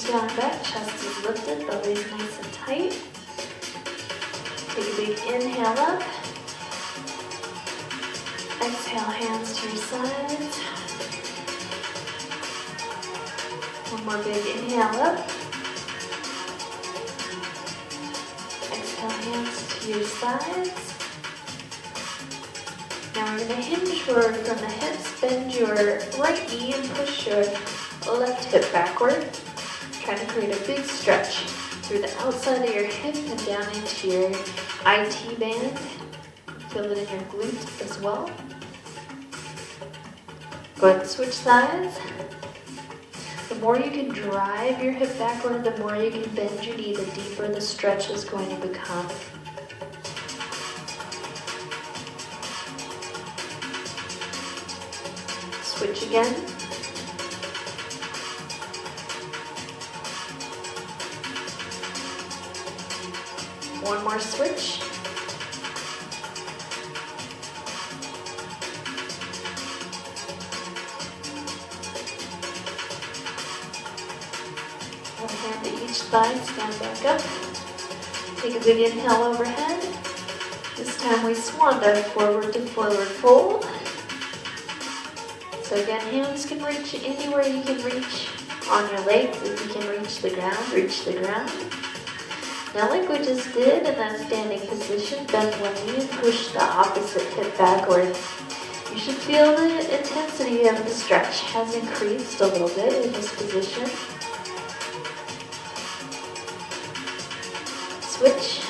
down back, chest is lifted, belly's nice and tight. Take a big inhale up. Exhale, hands to your sides. One more big inhale up. Exhale, hands to your sides. Now we're going to hinge forward from the hips, bend your right knee and push your left hip backward. Trying to create a big stretch through the outside of your hip and down into your IT band. Feel it in your glutes as well. Go ahead and switch sides. The more you can drive your hip backward, the more you can bend your knee, the deeper the stretch is going to become. Switch again. One more switch. One hand to each side, stand back up. Take a big inhale overhead. This time we swan dive forward to forward fold. So again, hands can reach anywhere you can reach on your legs. If you can reach the ground, reach the ground. Now like we just did in that standing position, bend one knee and push the opposite hip backward. You should feel the intensity of the stretch has increased a little bit in this position. Switch.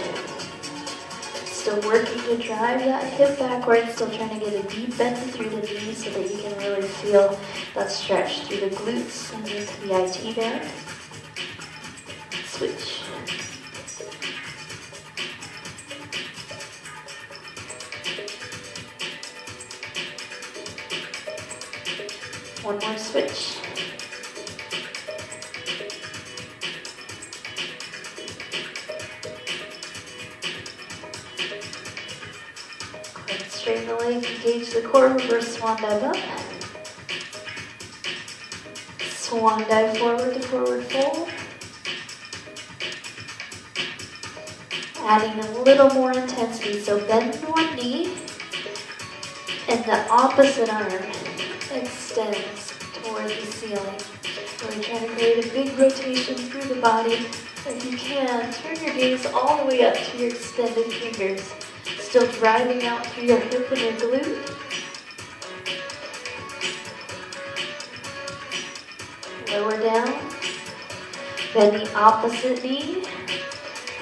Still working to drive that hip backward, still trying to get a deep bend through the knees so that you can really feel that stretch through the glutes and into the IT band. Switch. One more switch. Straighten the legs, engage the core, reverse swan dive up. Swan dive forward to forward fold. Adding a little more intensity, so bend one knee and the opposite arm extends toward the ceiling. We're trying to create a big rotation through the body. If you can, turn your gaze all the way up to your extended fingers. Still driving out through your hip and your glute. Lower down. Bend the opposite knee.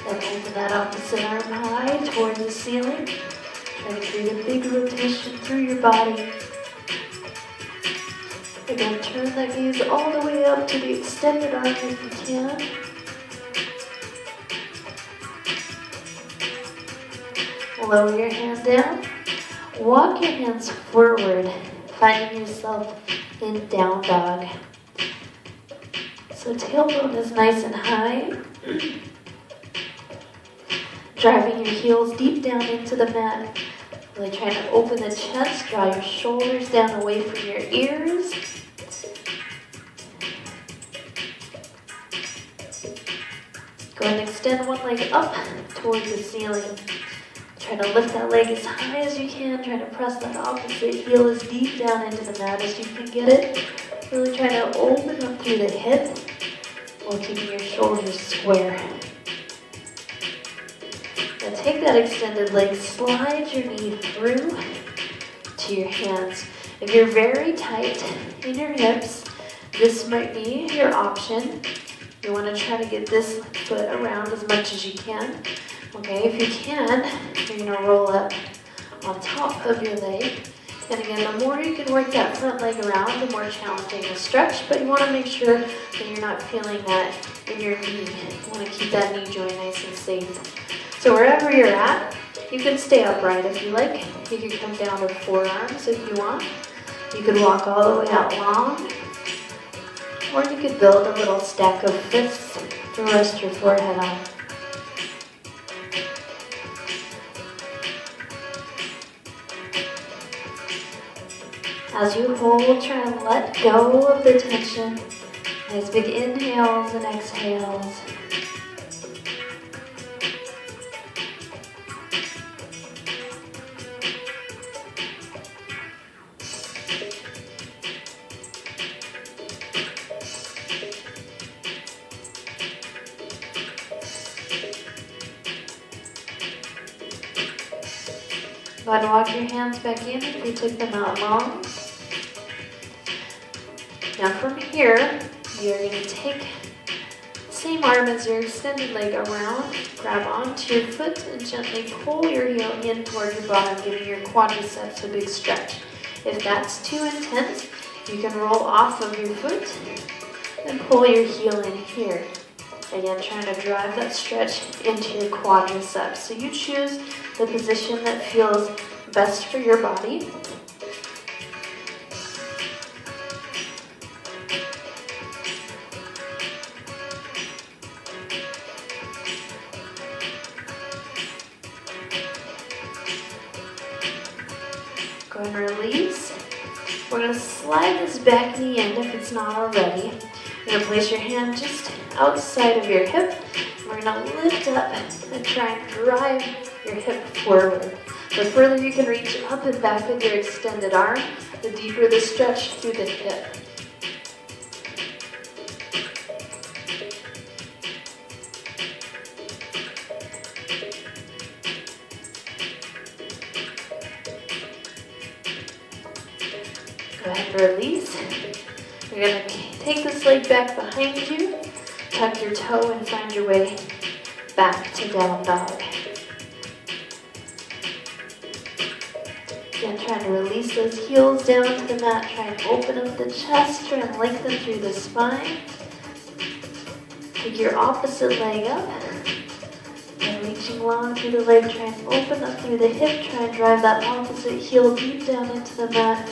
Then open that opposite arm high toward the ceiling. Try to create a big rotation through your body. Again, turn that gaze all the way up to the extended arm if you can. Lower your hand down. Walk your hands forward, finding yourself in down dog. So tailbone is nice and high. Driving your heels deep down into the mat. Really trying to open the chest, draw your shoulders down away from your ears. Go ahead and extend one leg up towards the ceiling. Try to lift that leg as high as you can. Try to press that opposite heel as deep down into the mat as you can get it. Really try to open up through the hip while keeping your shoulders square. Now take that extended leg, slide your knee through to your hands. If you're very tight in your hips, this might be your option. You want to try to get this foot around as much as you can. Okay, if you can, you're going to roll up on top of your leg. And again, the more you can work that front leg around, the more challenging the stretch, but you want to make sure that you're not feeling that in your knee. You want to keep that knee joint nice and safe. So wherever you're at, you can stay upright if you like. You can come down with forearms if you want. You could walk all the way out long. Or you could build a little stack of fists to rest your forehead on. As you hold, try and let go of the tension Nice big inhales and exhales. Go ahead and walk your hands back in if you took them out long. Now from here, you're going to take the same arm as your extended leg around, grab onto your foot and gently pull your heel in toward your bottom, giving your quadriceps a big stretch. If that's too intense, you can roll off of your foot and pull your heel in here. Again, trying to drive that stretch into your quadriceps. So you choose the position that feels best for your body. Go ahead and release. We're going to slide this back knee in if it's not already. You're going to place your hand just outside of your hip. We're going to lift up and try and drive your hip forward. The further you can reach up and back with your extended arm, the deeper the stretch through the hip. Go ahead and release. You're going to take this leg back behind you, tuck your toe and find your way back to down dog. Again, trying to release those heels down to the mat, try and open up the chest, try and lengthen through the spine. Take your opposite leg up, and reaching long through the leg, try and open up through the hip, try and drive that opposite heel deep down into the mat.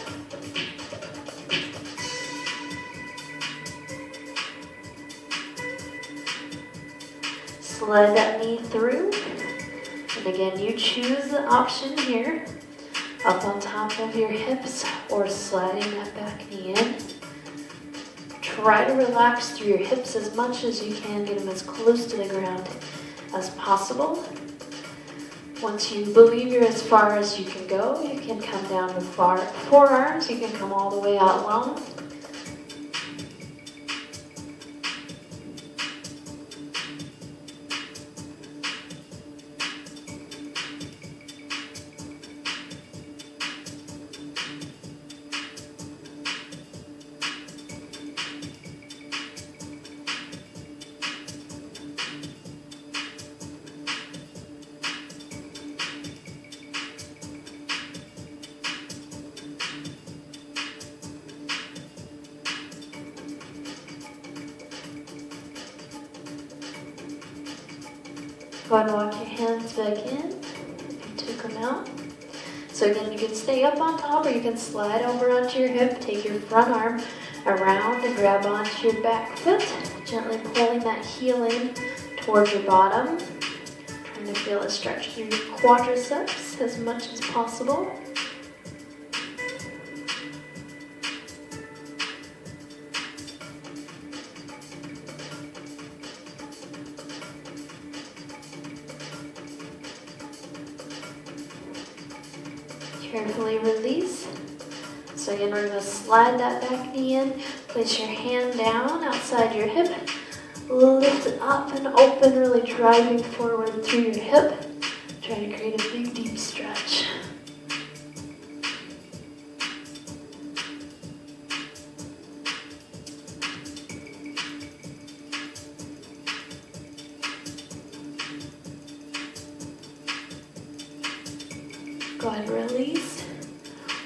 Slide that knee through, and again, you choose the option here, up on top of your hips or sliding that back knee in. Try to relax through your hips as much as you can, get them as close to the ground as possible. Once you believe you're as far as you can go, you can come down to forearms, you can come all the way out long. Go ahead and walk your hands back in. You took them out. So again, you can stay up on top or you can slide over onto your hip. Take your front arm around and grab onto your back foot. Gently pulling that heel in towards your bottom. Trying to feel a stretch through your quadriceps as much as possible. Carefully release. So again, we're going to slide that back knee in, place your hand down outside your hip, lift it up and open, really driving forward through your hip, trying to create a big deep stretch. Go ahead and release.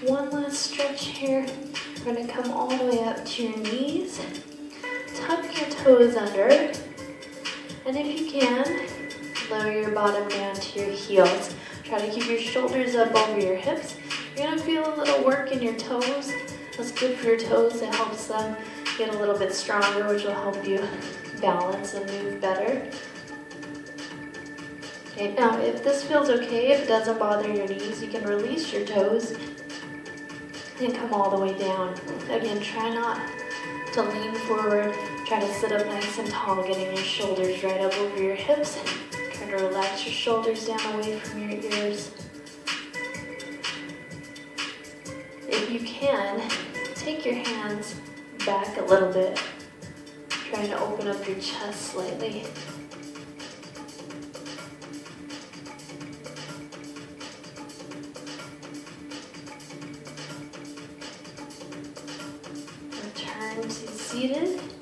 One last stretch here. We're going to come all the way up to your knees. Tuck your toes under. And if you can, lower your bottom down to your heels. Try to keep your shoulders up over your hips. You're going to feel a little work in your toes. That's good for your toes. It helps them get a little bit stronger, which will help you balance and move better. Okay, now if this feels okay, if it doesn't bother your knees, you can release your toes and come all the way down. Again, try not to lean forward Try to sit up nice and tall, getting your shoulders right up over your hips. Try to relax your shoulders down away from your ears. If you can, take your hands back a little bit, trying to open up your chest slightly. Return to seated.